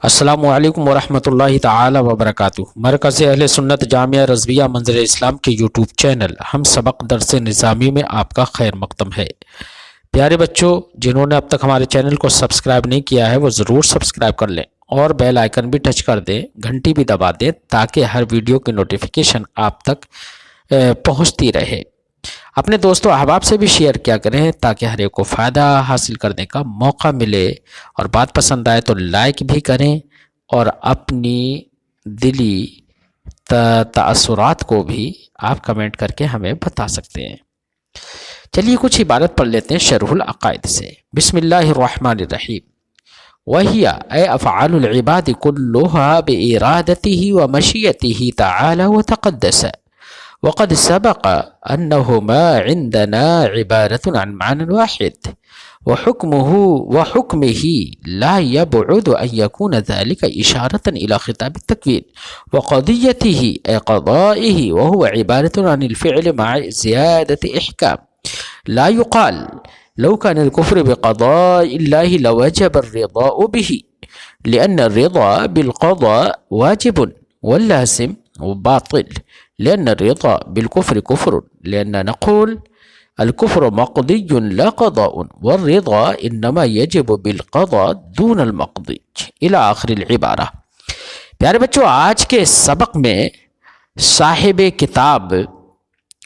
السلام علیکم ورحمۃ اللہ تعالی وبرکاتہ۔ مرکز اہل سنت جامعہ رضویہ منظر اسلام کے یوٹیوب چینل ہم سبق درس نظامی میں آپ کا خیر مقدم ہے۔ پیارے بچوں، جنہوں نے اب تک ہمارے چینل کو سبسکرائب نہیں کیا ہے وہ ضرور سبسکرائب کر لیں اور بیل آئیکن بھی ٹچ کر دیں، گھنٹی بھی دبا دیں تاکہ ہر ویڈیو کی نوٹیفیکیشن آپ تک پہنچتی رہے۔ اپنے دوستوں احباب سے بھی شیئر کیا کریں تاکہ ہر ایک کو فائدہ حاصل کرنے کا موقع ملے، اور بات پسند آئے تو لائک بھی کریں اور اپنی دلی تاثرات کو بھی آپ کمنٹ کر کے ہمیں بتا سکتے ہیں۔ چلیے کچھ عبارت پڑھ لیتے ہیں شرح العقائد سے۔ بسم اللہ الرحمن الرحیم۔ وہی اے افعال العباد کلها بارادته ومشیته تعالی وتقدس، وقد سبق أنهما عندنا عبارة عن معنى واحد، وحكمه لا يبعد أن يكون ذلك إشارة إلى خطاب التكوين، وقضيته أي قضائه وهو عبارة عن الفعل مع زيادة إحكام۔ لا يقال لو كان الكفر بقضاء الله لوجب الرضا به، لأن الرضا بالقضاء واجب واللازم باطل، لأن الرضا بالكفر كفر، لأن نقول الكفر مقضي لا قضاء، والرضا إنما يجب بالقضاء دون المقضي، إلى آخر العبارة۔ پیارے بچوں، آج کے سبق میں صاحب کتاب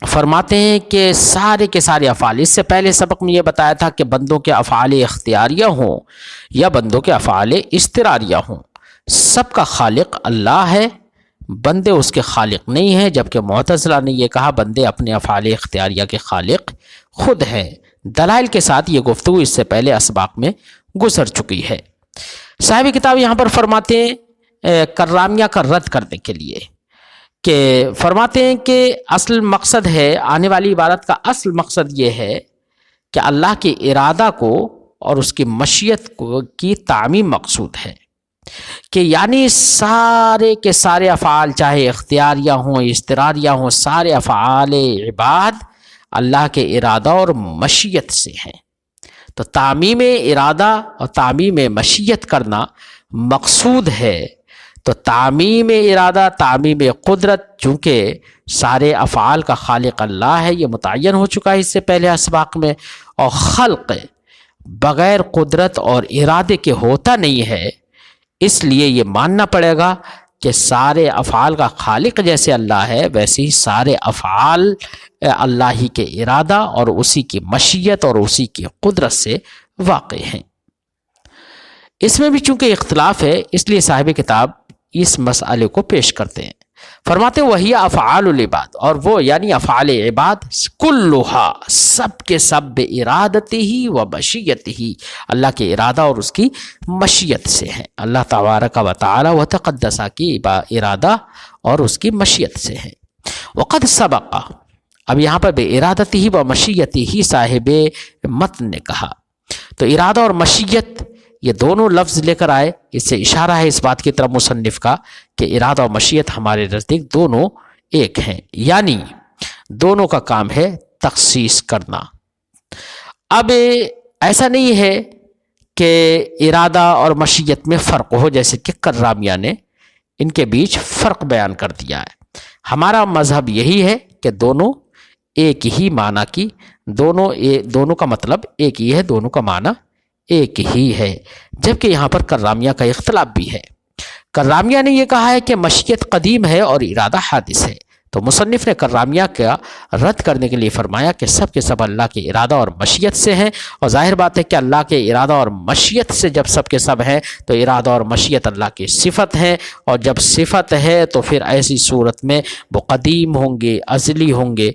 فرماتے ہیں کہ سارے کے سارے افعال، اس سے پہلے سبق میں یہ بتایا تھا کہ بندوں کے افعال اختیاریہ ہوں یا بندوں کے افعال اضطراریہ ہوں، سب کا خالق اللہ ہے، بندے اس کے خالق نہیں ہیں، جبکہ معتزلہ نے یہ کہا بندے اپنے افعال اختیاریہ کے خالق خود ہیں۔ دلائل کے ساتھ یہ گفتگو اس سے پہلے اسباق میں گزر چکی ہے۔ صاحب کتاب یہاں پر فرماتے ہیں کرامیہ کا رد کرنے کے لیے، کہ فرماتے ہیں کہ اصل مقصد ہے، آنے والی عبارت کا اصل مقصد یہ ہے کہ اللہ کے ارادہ کو اور اس کی مشیت کو کی تعمیم مقصود ہے، کہ یعنی سارے کے سارے افعال چاہے اختیاریہ ہوں اضطراریہ ہوں، سارے افعال عباد اللہ کے ارادہ اور مشیت سے ہیں۔ تو تعمیم ارادہ اور تعمیم مشیت کرنا مقصود ہے۔ تو تعمیم ارادہ، تعمیم قدرت، چونکہ سارے افعال کا خالق اللہ ہے، یہ متعین ہو چکا ہے اس سے پہلے اسباق میں، اور خلق بغیر قدرت اور ارادے کے ہوتا نہیں ہے، اس لیے یہ ماننا پڑے گا کہ سارے افعال کا خالق جیسے اللہ ہے ویسے ہی سارے افعال اللہ ہی کے ارادہ اور اسی کی مشیت اور اسی کی قدرت سے واقع ہیں۔ اس میں بھی چونکہ اختلاف ہے، اس لیے صاحب کتاب اس مسئلے کو پیش کرتے ہیں۔ فرماتے وہی افعال العباد، اور وہ یعنی افعال عباد کلھا، سب کے سب بارادتہ و مشیتہ، اللہ کے ارادہ اور اس کی مشیت سے ہیں۔ اللہ تبارک و تعالی و تقدس کی ارادہ اور اس کی مشیت سے ہیں۔ وقد سبق، اب یہاں پر بارادتہ و مشیتہ صاحب متن نے کہا، تو ارادہ اور مشیت یہ دونوں لفظ لے کر آئے، اس سے اشارہ ہے اس بات کی طرف مصنف کا کہ ارادہ اور مشیت ہمارے نزدیک دونوں ایک ہیں، یعنی دونوں کا کام ہے تخصیص کرنا۔ اب ایسا نہیں ہے کہ ارادہ اور مشیت میں فرق ہو، جیسے کہ کرامیہ نے ان کے بیچ فرق بیان کر دیا ہے۔ ہمارا مذہب یہی ہے کہ دونوں ایک ہی معنی کی، دونوں کا مطلب ایک ہی ہے، دونوں کا معنی ایک ہی ہے، جبکہ یہاں پر کرامیہ کا اختلاف بھی ہے۔ کرامیہ نے یہ کہا ہے کہ مشیت قدیم ہے اور ارادہ حادث ہے، تو مصنف نے کرامیہ کا رد کرنے کے لیے فرمایا کہ سب کے سب اللہ کے ارادہ اور مشیت سے ہیں، اور ظاہر بات ہے کہ اللہ کے ارادہ اور مشیت سے جب سب کے سب ہیں تو ارادہ اور مشیت اللہ کی صفت ہیں، اور جب صفت ہے تو پھر ایسی صورت میں وہ قدیم ہوں گے، ازلی ہوں گے۔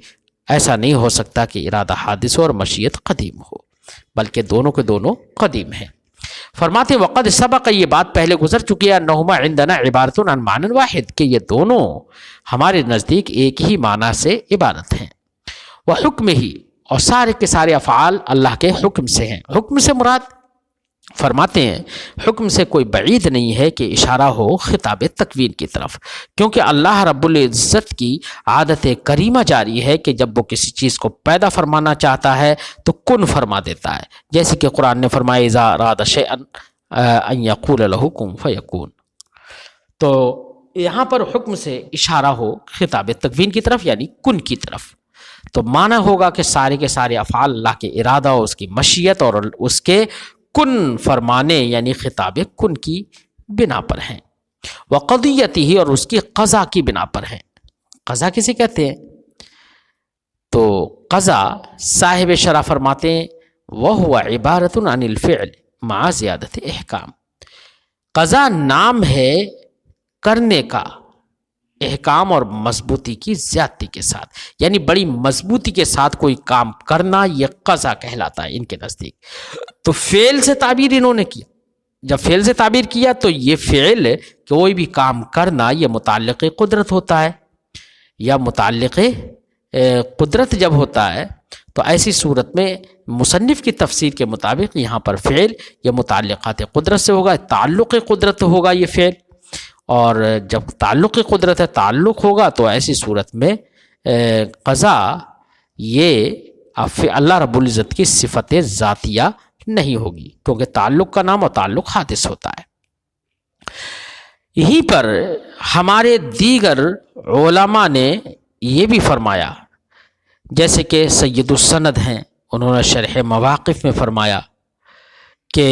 ایسا نہیں ہو سکتا کہ ارادہ حادث ہو اور مشیت قدیم ہو، بلکہ دونوں کے دونوں قدیم ہیں۔ فرماتے وقد سبق، یہ بات پہلے گزر چکی ہے، انہما عندنا عبارت عن معنی واحد، کہ یہ دونوں ہمارے نزدیک ایک ہی معنی سے عبارت ہیں۔ وحکمہ، اور سارے کے سارے افعال اللہ کے حکم سے ہیں۔ حکم سے مراد فرماتے ہیں حکم سے کوئی بعید نہیں ہے کہ اشارہ ہو خطاب تکوین کی طرف، کیونکہ اللہ رب العزت کی عادت کریمہ جاری ہے کہ جب وہ کسی چیز کو پیدا فرمانا چاہتا ہے تو کن فرما دیتا ہے، جیسے کہ قرآن نے فرمایا اذا اراد شیئا ان یقول له کن فیکون۔ تو یہاں پر حکم سے اشارہ ہو خطاب تکوین کی طرف، یعنی کن کی طرف، تو معنی ہوگا کہ سارے کے سارے افعال اللہ کے ارادہ اور اس کی مشیت اور اس کے کن فرمانے یعنی خطاب کن کی بنا پر ہیں، وقضیتی ہی اور اس کی قضا کی بنا پر ہیں۔ قضا کسے کہتے ہیں؟ تو قضا صاحب شرح فرماتے ہیں وَهُوَ عِبَارَةٌ عَنِ الْفِعْلِ مَعَ زِيَادَةِ احکام۔ قضا نام ہے کرنے کا، احکام اور مضبوطی کی زیادتی کے ساتھ، یعنی بڑی مضبوطی کے ساتھ کوئی کام کرنا، یہ قضا کہلاتا ہے ان کے نزدیک۔ تو فعل سے تعبیر انہوں نے کیا، جب فعل سے تعبیر کیا تو یہ فعل کوئی بھی کام کرنا یہ متعلق قدرت ہوتا ہے، یا متعلق قدرت جب ہوتا ہے تو ایسی صورت میں مصنف کی تفسیر کے مطابق یہاں پر فعل یہ متعلقات قدرت سے ہوگا، تعلق قدرت ہوگا یہ فعل، اور جب تعلق قدرت ہے تعلق ہوگا تو ایسی صورت میں قضا یہ اللہ رب العزت کی صفت ذاتیہ نہیں ہوگی، کیونکہ تعلق کا نام اور تعلق حادث ہوتا ہے۔ یہیں پر ہمارے دیگر علماء نے یہ بھی فرمایا، جیسے کہ سید السند ہیں، انہوں نے شرح مواقف میں فرمایا کہ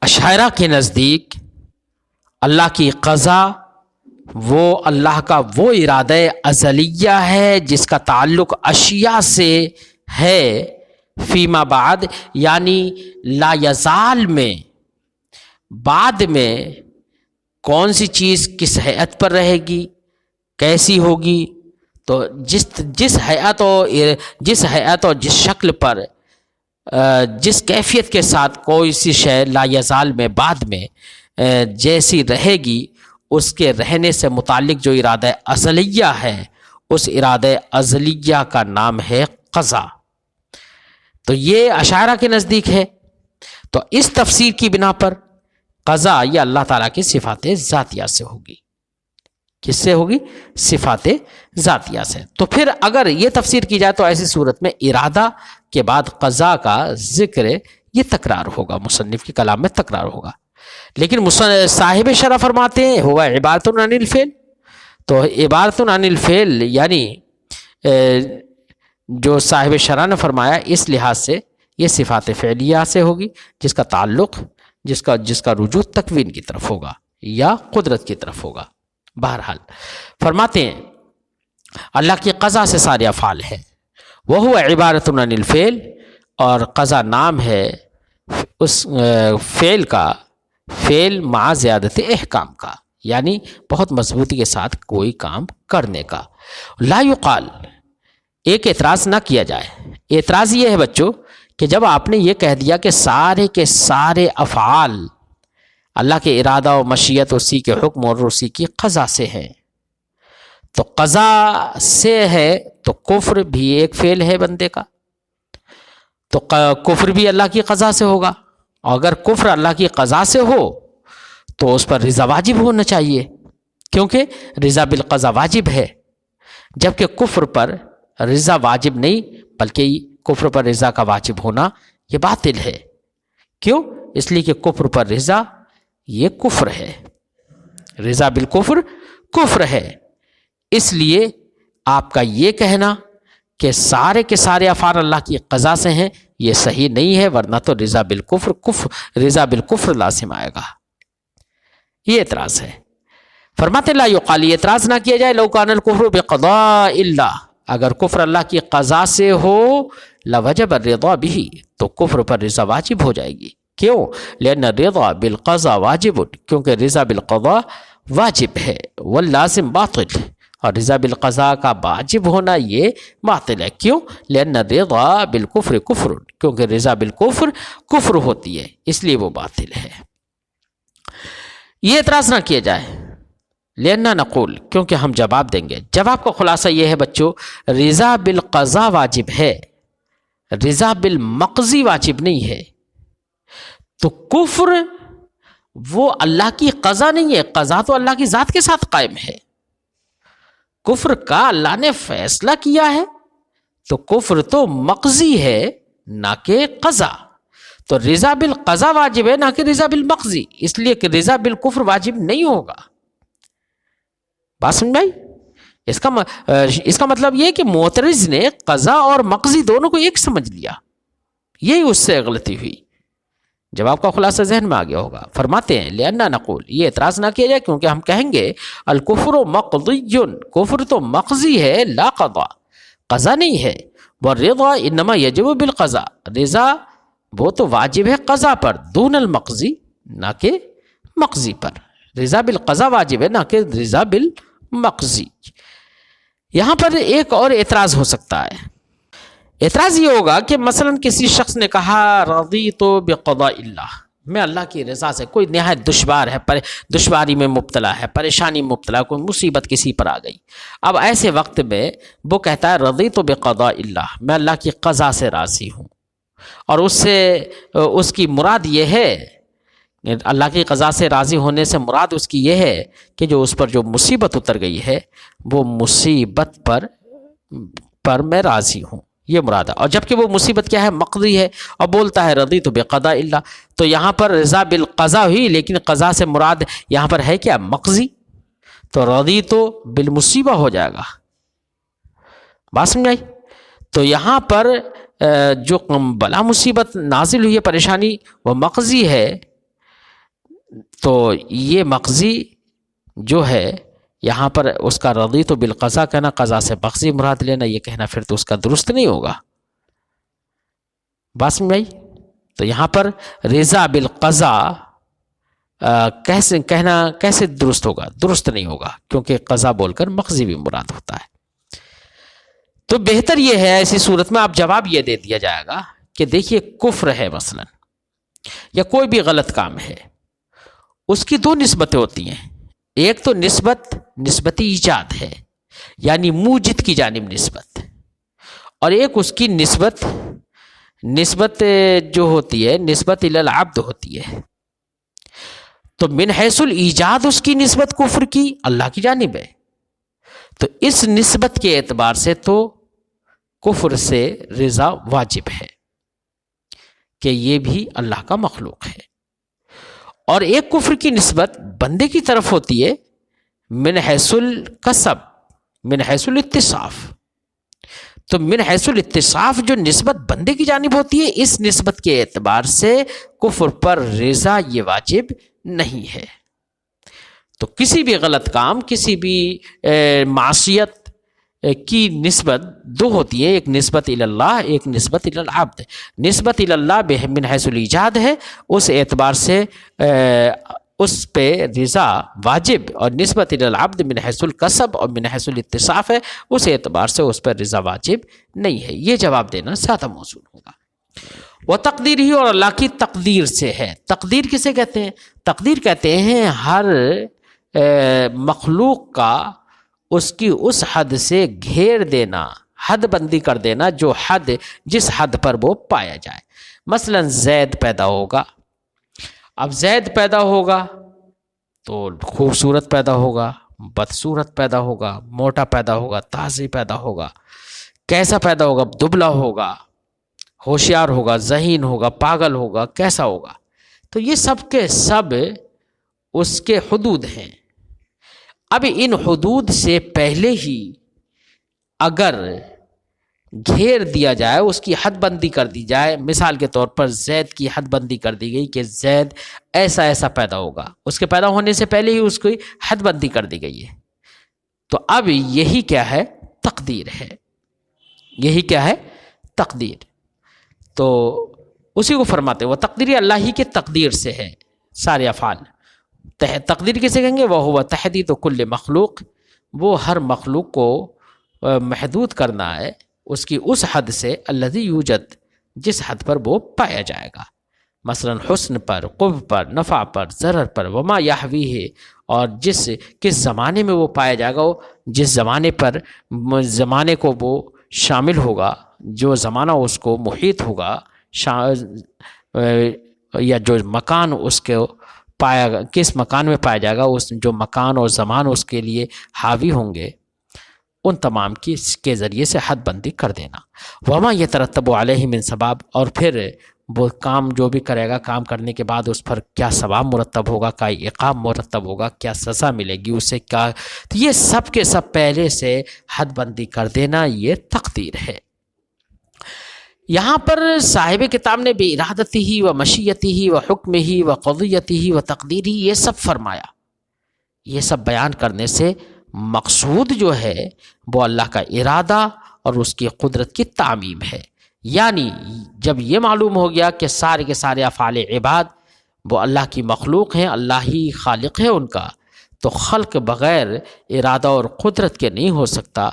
اشاعرہ کے نزدیک اللہ کی قضا وہ اللہ کا وہ ارادہ ازلیہ ہے جس کا تعلق اشیاء سے ہے، فیما بعد یعنی لا یزال میں بعد میں کون سی چیز کس ہیئت پر رہے گی، کیسی ہوگی، تو جس ہیئت اور جس شکل پر جس کیفیت کے ساتھ کوئی سی شے لا یزال میں بعد میں جیسی رہے گی، اس کے رہنے سے متعلق جو ارادہ ازلیہ ہے اس ارادہ ازلیہ کا نام ہے قضا۔ تو یہ اشاعرہ کے نزدیک ہے، تو اس تفسیر کی بنا پر قضا یہ اللہ تعالیٰ کی صفات ذاتیہ سے ہوگی۔ کس سے ہوگی؟ صفات ذاتیہ سے۔ تو پھر اگر یہ تفسیر کی جائے تو ایسی صورت میں ارادہ کے بعد قضا کا ذکر یہ تکرار ہوگا، مصنف کے کلام میں تکرار ہوگا، لیکن صاحب شرح فرماتے ہیں ہوا عبارت عن الفعل، تو عبارت عن الفعل یعنی جو صاحب شرح نے فرمایا اس لحاظ سے یہ صفات فعلیہ سے ہوگی، جس کا تعلق جس کا رجوع تکوین کی طرف ہوگا یا قدرت کی طرف ہوگا۔ بہرحال فرماتے ہیں اللہ کی قضا سے سارے افعال ہیں، وہ عبارت عن الفعل، اور قضا نام ہے اس فعل کا، فعل مع زیادت احکام کا، یعنی بہت مضبوطی کے ساتھ کوئی کام کرنے کا۔ لا یقال، ایک اعتراض نہ کیا جائے، اعتراض یہ ہے بچوں کہ جب آپ نے یہ کہہ دیا کہ سارے کے سارے افعال اللہ کے ارادہ و مشیت اسی کے حکم اور اسی کی قضا سے ہیں، تو قضا سے ہے تو کفر بھی ایک فعل ہے بندے کا، تو کفر بھی اللہ کی قضا سے ہوگا، اور اگر کفر اللہ کی قضا سے ہو تو اس پر رضا واجب ہونا چاہیے، کیونکہ رضا بالقضا واجب ہے، جبکہ کفر پر رضا واجب نہیں، بلکہ کفر پر رضا کا واجب ہونا یہ باطل ہے۔ کیوں؟ اس لیے کہ کفر پر رضا یہ کفر ہے، رضا بالکفر کفر ہے، اس لیے آپ کا یہ کہنا کہ سارے کے سارے افعال اللہ کی قضا سے ہیں یہ صحیح نہیں ہے، ورنہ تو رضا بالکفر لازم آئے گا۔ یہ اعتراض ہے۔ فرماتے لا یقال، اعتراض نہ کیا جائے، لو کان الکفر بقضاء اللہ، اگر کفر اللہ کی قضا سے ہو لوجب الرضا به، تو کفر پر رضا واجب ہو جائے گی۔ کیوں؟ لأن الرضا بالقضا واجب، کیونکہ رضا بالقضا واجب ہے، واللازم باطل، اور رضا بالقضا کا واجب ہونا یہ باطل ہے۔ کیوں؟ لأن الرضا بالکفر کفر، کیونکہ رضا بالکفر کفر ہوتی ہے، اس لیے وہ باطل ہے۔ یہ اعتراض نہ کیا جائے، لأننا نقول، کیونکہ ہم جواب دیں گے۔ جواب کا خلاصہ یہ ہے بچوں، رضا بالقضا واجب ہے، رضا بالمقضی واجب نہیں ہے۔ تو کفر وہ اللہ کی قضا نہیں ہے، قضا تو اللہ کی ذات کے ساتھ قائم ہے، کفر کا اللہ نے فیصلہ کیا ہے، تو کفر تو مقضی ہے نہ کہ قضا، تو رضا بالقضا واجب ہے نہ کہ رضا بالمقضی، اس لیے کہ رضا بالکفر واجب نہیں ہوگا۔ بات سمجھ آئی؟ اس کا مطلب یہ کہ معترض نے قضا اور مقضی دونوں کو ایک سمجھ لیا، یہی اس سے غلطی ہوئی۔ جواب کا خلاصہ ذہن میں آ گیا ہوگا۔ فرماتے ہیں لأننا نقول، یہ اعتراض نہ کیا جائے کیونکہ ہم کہیں گے الکفر مقضی، کفر تو مقضی ہے، لا قضا، قضا نہیں ہے۔ والرضا انما یجب بالقضاء، رضا وہ تو واجب ہے قضا پر، دون المقضی، نہ کہ مقضی پر۔ رضا بالقضا واجب ہے، نہ کہ رضا بالمقضی۔ یہاں پر ایک اور اعتراض ہو سکتا ہے۔ اعتراض یہ ہوگا کہ مثلا کسی شخص نے کہا رضیت بقضاء اللہ، میں اللہ کی رضا سے، کوئی نہایت دشوار ہے، دشواری میں مبتلا ہے، پریشانی میں مبتلا ہے، کوئی مصیبت کسی پر آ گئی۔ اب ایسے وقت میں وہ کہتا ہے رضیت بقضاء اللہ، میں اللہ کی قضا سے راضی ہوں، اور اس کی مراد یہ ہے، اللہ کی قضا سے راضی ہونے سے مراد اس کی یہ ہے کہ جو اس پر جو مصیبت اتر گئی ہے وہ مصیبت پر میں راضی ہوں، یہ مراد ہے۔ اور جبکہ وہ مصیبت کیا ہے؟ مقضی ہے، اور بولتا ہے رضیت بقضاء اللہ، تو یہاں پر رضا بالقضا ہوئی، لیکن قضا سے مراد یہاں پر ہے کیا؟ مقضی، تو رضیت بالمصیبہ ہو جائے گا۔ بات سمجھ آئی؟ تو یہاں پر جو بلا مصیبت نازل ہوئی ہے، پریشانی، وہ مقضی ہے، تو یہ مقضی جو ہے یہاں پر اس کا رضیت بالقضا کہنا، قضا سے مقضی مراد لینا، یہ کہنا پھر تو اس کا درست نہیں ہوگا۔ بات سمجھ آئی؟ تو یہاں پر رضا بالقضا کہنا کیسے درست ہوگا؟ درست نہیں ہوگا، کیونکہ قضا بول کر مقضی بھی مراد ہوتا ہے۔ تو بہتر یہ ہے ایسی صورت میں آپ جواب یہ دے دیا جائے گا کہ دیکھیے کفر ہے مثلا، یا کوئی بھی غلط کام ہے، اس کی دو نسبتیں ہوتی ہیں۔ ایک تو نسبتی ایجاد ہے، یعنی موجد کی جانب نسبت، اور ایک اس کی نسبت جو ہوتی ہے نسبت الی العبد ہوتی ہے۔ تو من حیث الایجاد اس کی نسبت کفر کی اللہ کی جانب ہے، تو اس نسبت کے اعتبار سے تو کفر سے رضا واجب ہے کہ یہ بھی اللہ کا مخلوق ہے۔ اور ایک کفر کی نسبت بندے کی طرف ہوتی ہے من حیث الکسب، من حیث الاتصاف۔ تو من حیث الاتصاف جو نسبت بندے کی جانب ہوتی ہے، اس نسبت کے اعتبار سے کفر پر رضا یہ واجب نہیں ہے۔ تو کسی بھی غلط کام، کسی بھی معصیت کی نسبت دو ہوتی ہے، ایک نسبت الی اللہ، ایک نسبت الی العبد۔ نسبت الی اللہ من حیث الایجاد ہے، اس اعتبار سے اس پہ رضا واجب، اور نسبت الی العبد من حیث الکسب اور من حیث الاتصاف ہے، اس اعتبار سے اس پر رضا واجب نہیں ہے۔ یہ جواب دینا زیادہ موزون ہوگا۔ وہ تقدیر ہی، اور اللہ کی تقدیر سے ہے۔ تقدیر کسے کہتے ہیں؟ تقدیر کہتے ہیں ہر مخلوق کا اس کی اس حد سے گھیر دینا، حد بندی کر دینا، جو حد جس حد پر وہ پایا جائے۔ مثلا زید پیدا ہوگا، اب زید پیدا ہوگا تو خوبصورت پیدا ہوگا، بدصورت پیدا ہوگا، موٹا پیدا ہوگا، تازی پیدا ہوگا، کیسا پیدا ہوگا؟ دبلا ہوگا، ہوشیار ہوگا، ذہین ہوگا، پاگل ہوگا، کیسا ہوگا؟ تو یہ سب کے سب اس کے حدود ہیں۔ اب ان حدود سے پہلے ہی اگر گھیر دیا جائے، اس کی حد بندی کر دی جائے، مثال کے طور پر زید کی حد بندی کر دی گئی کہ زید ایسا ایسا پیدا ہوگا، اس کے پیدا ہونے سے پہلے ہی اس کی حد بندی کر دی گئی ہے، تو اب یہی کیا ہے؟ تقدیر ہے۔ یہی کیا ہے؟ تقدیر۔ تو اسی کو فرماتے ہیں وہ تقدیر اللہ ہی کے تقدیر سے ہے سارے افعال۔ تقدیر کسے کہیں گے؟ وہ ہوا تحدید کل مخلوق، وہ ہر مخلوق کو محدود کرنا ہے اس کی اس حد سے، الذی یوجد، جس حد پر وہ پایا جائے گا، مثلا حسن پر، قرب پر، نفع پر، ضرر پر، وما یحویہ، اور کس زمانے میں وہ پایا جائے گا، وہ جس زمانے کو وہ شامل ہوگا، جو زمانہ اس کو محیط ہوگا، یا جو مکان اس کو پایا گا، کس مکان میں پایا جائے گا، اس جو مکان اور زمان اس کے لیے حاوی ہوں گے، ان تمام کے ذریعے سے حد بندی کر دینا۔ وما یترتب علیہ من ثواب، اور پھر وہ کام جو بھی کرے گا، کام کرنے کے بعد اس پر کیا ثواب مرتب ہوگا، کیا عقاب مرتب ہوگا، کیا سزا ملے گی اسے، کیا، تو یہ سب کے سب پہلے سے حد بندی کر دینا یہ تقدیر ہے۔ یہاں پر صاحب کتاب نے بِإِرَادَتِهِ وَمَشِيَّتِهِ وَحُكْمِهِ وَقَضِيَّتِهِ وَتَقْدِيرِهِ یہ سب فرمایا۔ یہ سب بیان کرنے سے مقصود جو ہے وہ اللہ کا ارادہ اور اس کی قدرت کی تعمیم ہے۔ یعنی جب یہ معلوم ہو گیا کہ سارے کے سارے افعال عباد وہ اللہ کی مخلوق ہیں، اللہ ہی خالق ہے ان کا، تو خلق بغیر ارادہ اور قدرت کے نہیں ہو سکتا۔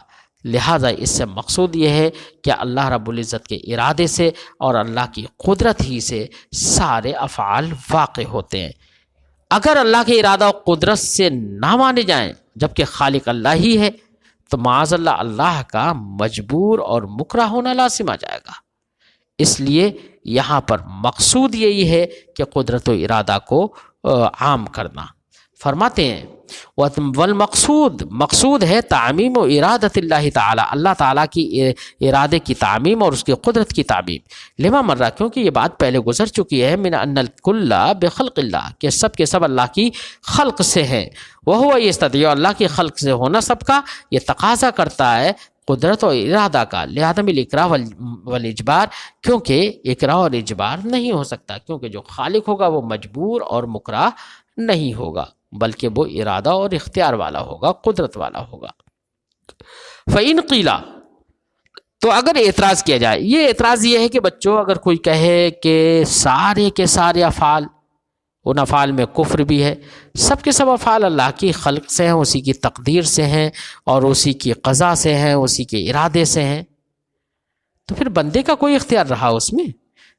لہٰذا اس سے مقصود یہ ہے کہ اللہ رب العزت کے ارادے سے اور اللہ کی قدرت ہی سے سارے افعال واقع ہوتے ہیں۔ اگر اللہ کے ارادہ و قدرت سے نہ مانے جائیں جبکہ خالق اللہ ہی ہے تو معاذ اللہ اللہ کا مجبور اور مکرہ ہونا لازم آ جائے گا۔ اس لیے یہاں پر مقصود یہی ہے کہ قدرت و ارادہ کو عام کرنا۔ فرماتے ہیں والمقصود، مقصود ہے تعمیم و ارادت اللہ تعالی، اللہ تعالیٰ کی ارادے کی تعمیم اور اس کی قدرت کی تعمیم۔ لما مرہ، کیونکہ یہ بات پہلے گزر چکی ہے، من ان الکل بخلق اللہ، کہ سب کے سب اللہ کی خلق سے ہیں۔ وہو یستدعی، اللہ کی خلق سے ہونا سب کا یہ تقاضا کرتا ہے قدرت و ارادہ کا، لعدم الاکراہ والاجبار، کیونکہ اکراہ اور اجبار نہیں ہو سکتا، کیونکہ جو خالق ہوگا وہ مجبور اور مکرہ نہیں ہوگا بلکہ وہ ارادہ اور اختیار والا ہوگا، قدرت والا ہوگا۔ فَإِنْ قِيلَ، تو اگر اعتراض کیا جائے، یہ اعتراض یہ ہے کہ بچوں اگر کوئی کہے کہ سارے کے سارے افعال، ان افعال میں کفر بھی ہے، سب کے سب افعال اللہ کی خلق سے ہیں، اسی کی تقدیر سے ہیں اور اسی کی قضا سے ہیں، اسی کے ارادے سے ہیں، تو پھر بندے کا کوئی اختیار رہا اس میں؟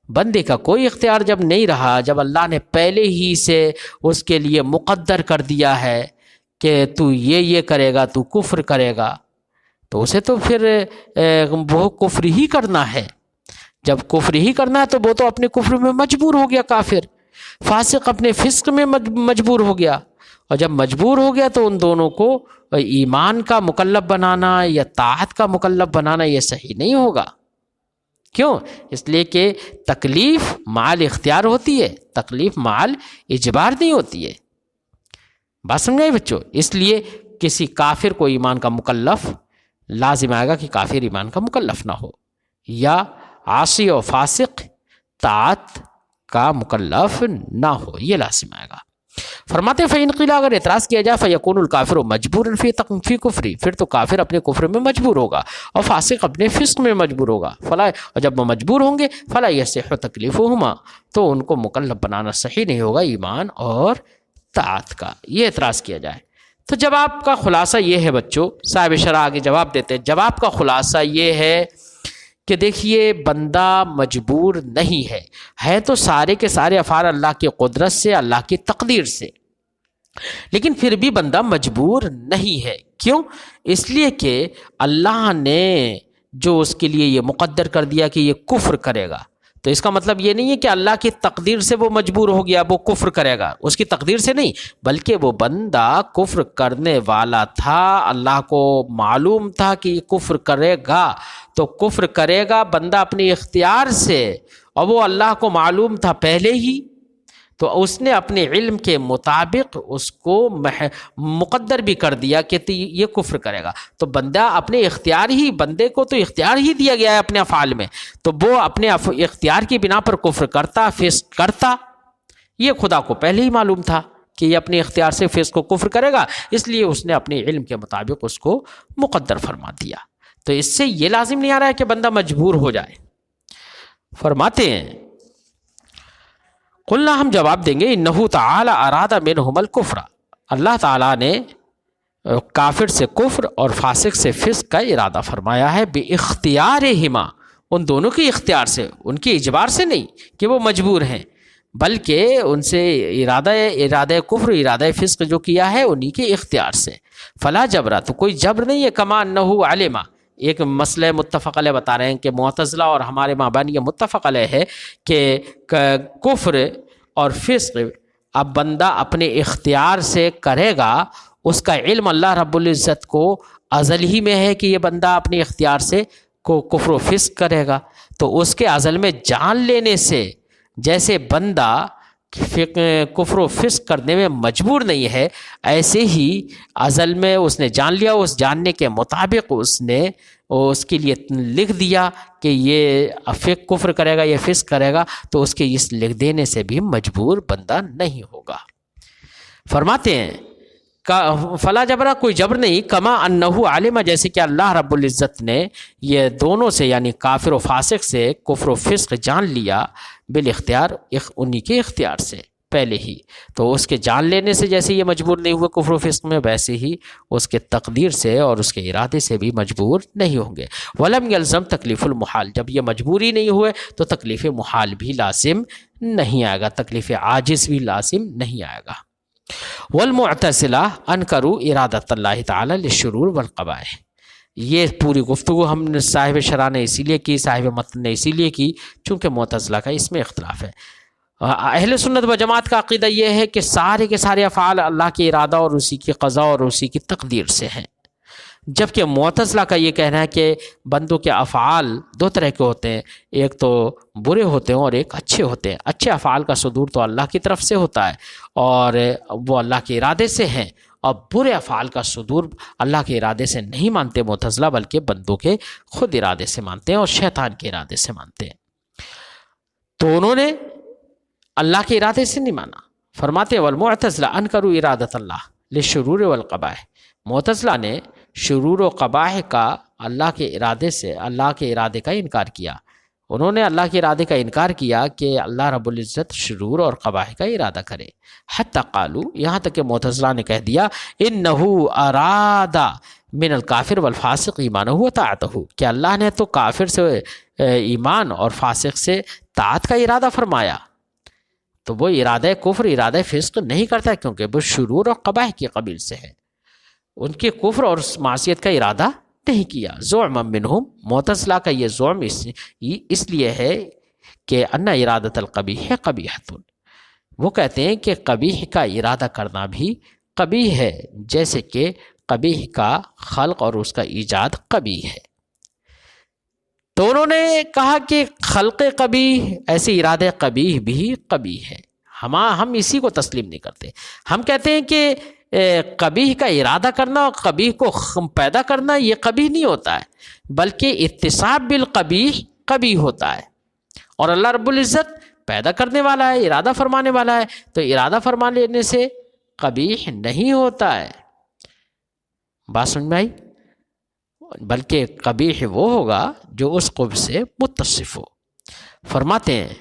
بندے کا کوئی اختیار جب نہیں رہا، جب اللہ نے پہلے ہی سے اس کے لیے مقدر کر دیا ہے کہ تو یہ کرے گا، تو کفر کرے گا، تو اسے تو پھر وہ کفر ہی کرنا ہے۔ جب کفر ہی کرنا ہے تو وہ تو اپنے کفر میں مجبور ہو گیا، کافر فاسق اپنے فسق میں مجبور ہو گیا، اور جب مجبور ہو گیا تو ان دونوں کو ایمان کا مکلف بنانا یا طاعت کا مکلف بنانا یہ صحیح نہیں ہوگا۔ کیوں؟ اس لیے کہ تکلیف مال اختیار ہوتی ہے، تکلیف مال اجبار نہیں ہوتی ہے۔ بات سمجھائے بچوں؟ اس لیے کسی کافر کو ایمان کا مکلف لازم آئے گا کہ کافر ایمان کا مکلف نہ ہو، یا عاصی و فاسق طاعت کا مکلف نہ ہو، یہ لازم آئے گا۔ فرماتے فَإِنْ قِيلَ، اگر اعتراض کیا جائے فَيَكُونُ الْكَافِرُ مَجْبُورًا فِي كُفْرِهِ، پھر تو کافر اپنے کفر میں مجبور ہوگا اور فاسق اپنے فسق میں مجبور ہوگا، اور جب وہ مجبور ہوں گے فَلَا يَصِحُّ تَكْلِيفُهُمَا، تو ان کو مکلف بنانا صحیح نہیں ہوگا ایمان اور طاعت کا۔ یہ اعتراض کیا جائے تو جواب کا خلاصہ یہ ہے بچوں، صاحب شرح آگے جواب دیتے ہیں، جواب کا خلاصہ یہ ہے کہ دیکھیے بندہ مجبور نہیں ہے تو سارے کے سارے افعال اللہ کی قدرت سے، اللہ کی تقدیر سے، لیکن پھر بھی بندہ مجبور نہیں ہے۔ کیوں؟ اس لیے کہ اللہ نے جو اس کے لیے یہ مقدر کر دیا کہ یہ کفر کرے گا، تو اس کا مطلب یہ نہیں ہے کہ اللہ کی تقدیر سے وہ مجبور ہو گیا، وہ کفر کرے گا، اس کی تقدیر سے نہیں، بلکہ وہ بندہ کفر کرنے والا تھا، اللہ کو معلوم تھا کہ یہ کفر کرے گا تو کفر کرے گا بندہ اپنے اختیار سے، اور وہ اللہ کو معلوم تھا پہلے ہی، تو اس نے اپنے علم کے مطابق اس کو مقدر بھی کر دیا کہ یہ کفر کرے گا، تو بندہ اپنے اختیار ہی، بندے کو تو اختیار ہی دیا گیا ہے اپنے افعال میں، تو وہ اپنے اختیار کی بنا پر کفر کرتا، فسق کرتا، یہ خدا کو پہلے ہی معلوم تھا کہ یہ اپنے اختیار سے فسق کو کفر کرے گا، اس لیے اس نے اپنے علم کے مطابق اس کو مقدر فرما دیا۔ تو اس سے یہ لازم نہیں آ رہا ہے کہ بندہ مجبور ہو جائے۔ فرماتے ہیں قلنا، ہم جواب دیں گے، انہ تعالی اراد منہم الکفر، اللہ تعالیٰ نے کافر سے کفر اور فاسق سے فسق کا ارادہ فرمایا ہے، باختیارہما، ان دونوں کے اختیار سے، ان کے اجبار سے نہیں کہ وہ مجبور ہیں، بلکہ ان سے ارادہ کفر، ارادہ فسق جو کیا ہے انہی کے اختیار سے۔ فلا جبرا، تو کوئی جبر نہیں ہے، کما انہ علما، ایک مسئلہ متفق علیہ بتا رہے ہیں کہ معتزلہ اور ہمارے مابین یہ متفق علیہ ہے کہ کفر اور فسق اب بندہ اپنے اختیار سے کرے گا، اس کا علم اللہ رب العزت کو ازل ہی میں ہے کہ یہ بندہ اپنے اختیار سے کو کفر و فسق کرے گا، تو اس کے ازل میں جان لینے سے جیسے بندہ کفر و فسق کرنے میں مجبور نہیں ہے، ایسے ہی ازل میں اس نے جان لیا، اس جاننے کے مطابق اس نے اس کے لیے لکھ دیا کہ یہ کفر کرے گا، یہ فسق کرے گا، تو اس کے اس لکھ دینے سے بھی مجبور بندہ نہیں ہوگا۔ فرماتے ہیں فلا جبرا، کوئی جبر نہیں، کما انہو عالمہ، جیسے کہ اللہ رب العزت نے یہ دونوں سے یعنی کافر و فاسق سے کفر و فسق جان لیا بالاختیار، انہی کے اختیار سے پہلے ہی، تو اس کے جان لینے سے جیسے یہ مجبور نہیں ہوئے کفر و فسق میں، ویسے ہی اس کے تقدیر سے اور اس کے ارادے سے بھی مجبور نہیں ہوں گے۔ ولم یلزم تکلیف المحال، جب یہ مجبوری نہیں ہوئے تو تکلیف محال بھی لازم نہیں آئے گا، تکلیف عاجز بھی لازم نہیں آئے گا۔ والمعتزلہ انکروا ارادۃ اللہ تعالی للشرور والقبائح، یہ پوری گفتگو ہم نے صاحب شرح نے اسی لیے کی، صاحب متن نے اسی لیے کی چونکہ معتزلہ کا اس میں اختلاف ہے۔ اہل سنت و جماعت کا عقیدہ یہ ہے کہ سارے کے سارے افعال اللہ کی ارادہ اور اسی کی قضا اور اسی کی تقدیر سے ہیں، جبکہ معتزلہ کا یہ کہنا ہے کہ بندوں کے افعال دو طرح کے ہوتے ہیں، ایک تو برے ہوتے ہیں اور ایک اچھے ہوتے ہیں۔ اچھے افعال کا صدور تو اللہ کی طرف سے ہوتا ہے اور وہ اللہ کے ارادے سے ہیں، اور برے افعال کا صدور اللہ کے ارادے سے نہیں مانتے معتزلہ، بلکہ بندوں کے خود ارادے سے مانتے ہیں اور شیطان کے ارادے سے مانتے ہیں۔ تو انہوں نے اللہ کے ارادے سے نہیں مانا۔ فرماتے والمعتزلہ انکروا ارادۃ اللہ للشرور والقبائح، معتزلہ نے شرور و قبائح کا اللہ کے ارادے سے، اللہ کے ارادے کا انکار کیا۔ انہوں نے اللہ کے ارادے کا انکار کیا کہ اللہ رب العزت شرور اور قبائح کا ارادہ کرے۔ حتی قالو، یہاں تک کہ معتزلہ نے کہہ دیا انہو اراد من الکافر والفاسق ایمانہ وطاعتہ، کہ اللہ نے تو کافر سے ایمان اور فاسق سے طاعت کا ارادہ فرمایا، تو وہ ارادہ کفر، ارادہ فسق نہیں کرتا، کیونکہ وہ شرور اور قبائح کی قبیل سے ہے، ان کے کفر اور معصیت کا ارادہ نہیں کیا۔ زعم منہم، معتزلہ کا یہ زعم اس لیے ہے کہ ان ارادۃ القبیح قبیحۃ، وہ کہتے ہیں کہ قبیح کا ارادہ کرنا بھی قبیح ہے، جیسے کہ قبیح کا خلق اور اس کا ایجاد قبیح ہے۔ تو انہوں نے کہا کہ خلق قبیح ایسے ارادے قبیح بھی قبیح ہے، ہم اسی کو تسلیم نہیں کرتے۔ ہم کہتے ہیں کہ قبیح کا ارادہ کرنا اور قبیح کو پیدا کرنا یہ قبیح نہیں ہوتا ہے، بلکہ اتصاب بالقبیح قبیح ہوتا ہے، اور اللہ رب العزت پیدا کرنے والا ہے، ارادہ فرمانے والا ہے، تو ارادہ فرما لینے سے قبیح نہیں ہوتا ہے۔ بات سمجھ میں آئی؟ بلکہ قبیح وہ ہوگا جو اس قبح سے متصف ہو۔ فرماتے ہیں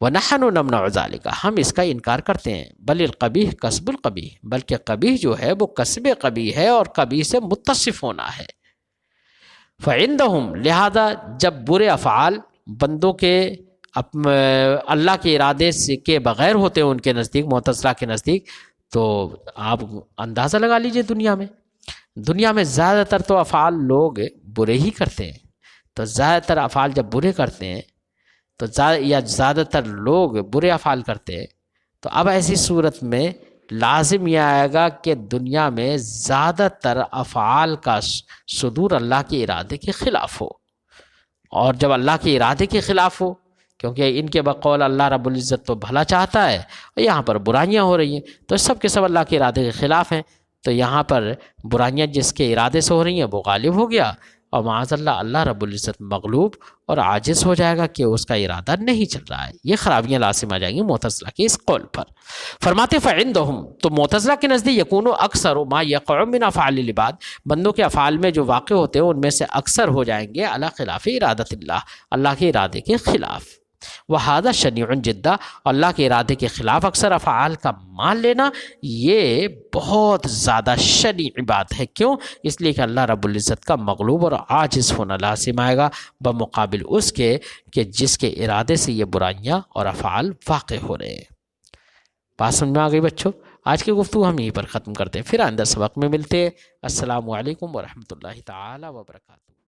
وَنَحْنُ نَمْنَعُ ذَلِكَ، ہم اس کا انکار کرتے ہیں، بل القبیح کسب القبیح، بلکہ قبیح جو ہے وہ کسب قبیح ہے اور قبیح سے متصف ہونا ہے۔ فَعِندَهُمْ، لہذا جب برے افعال بندوں کے اللہ کے ارادے سے کے بغیر ہوتے ہیں ان کے نزدیک، معتزلہ کے نزدیک، تو آپ اندازہ لگا لیجئے دنیا میں زیادہ تر تو افعال لوگ برے ہی کرتے ہیں، تو زیادہ تر افعال جب برے کرتے ہیں تو زیادہ تر لوگ برے افعال کرتے ہیں، تو اب ایسی صورت میں لازم یہ آئے گا کہ دنیا میں زیادہ تر افعال کا صدور اللہ کے ارادے کے خلاف ہو، اور جب اللہ کے ارادے کے خلاف ہو، کیونکہ ان کے بقول اللہ رب العزت تو بھلا چاہتا ہے، اور یہاں پر برائیاں ہو رہی ہیں، تو سب کے سب اللہ کے ارادے کے خلاف ہیں، تو یہاں پر برائیاں جس کے ارادے سے ہو رہی ہیں وہ غالب ہو گیا، اور معاذ اللہ رب العزت مغلوب اور عاجز ہو جائے گا کہ اس کا ارادہ نہیں چل رہا ہے۔ یہ خرابیاں لازم آ جائیں گی معتزلہ کے اس قول پر۔ فرماتے فعندہم، تو معتزلہ کے نزدیک یکون اکثر ما یقع من افعال العباد، بندوں کے افعال میں جو واقع ہوتے ہیں ان میں سے اکثر ہو جائیں گے علی خلاف ارادت اللہ کے ارادے کے خلاف۔ وہذا شنیع جدا، اللہ کے ارادے کے خلاف اکثر افعال کا مان لینا یہ بہت زیادہ شنیع بات ہے۔ کیوں؟ اس لیے کہ اللہ رب العزت کا مغلوب اور عاجز ہونا لازم آئے گا بمقابل اس کے کہ جس کے ارادے سے یہ برائیاں اور افعال واقع ہو رہے ہیں۔ بات سمجھ میں آ گئی بچوں؟ آج کی گفتگو ہم یہیں پر ختم کرتے ہیں، پھر آئندہ سبق میں ملتے ہیں۔ السلام علیکم ورحمۃ اللہ تعالی وبرکاتہ۔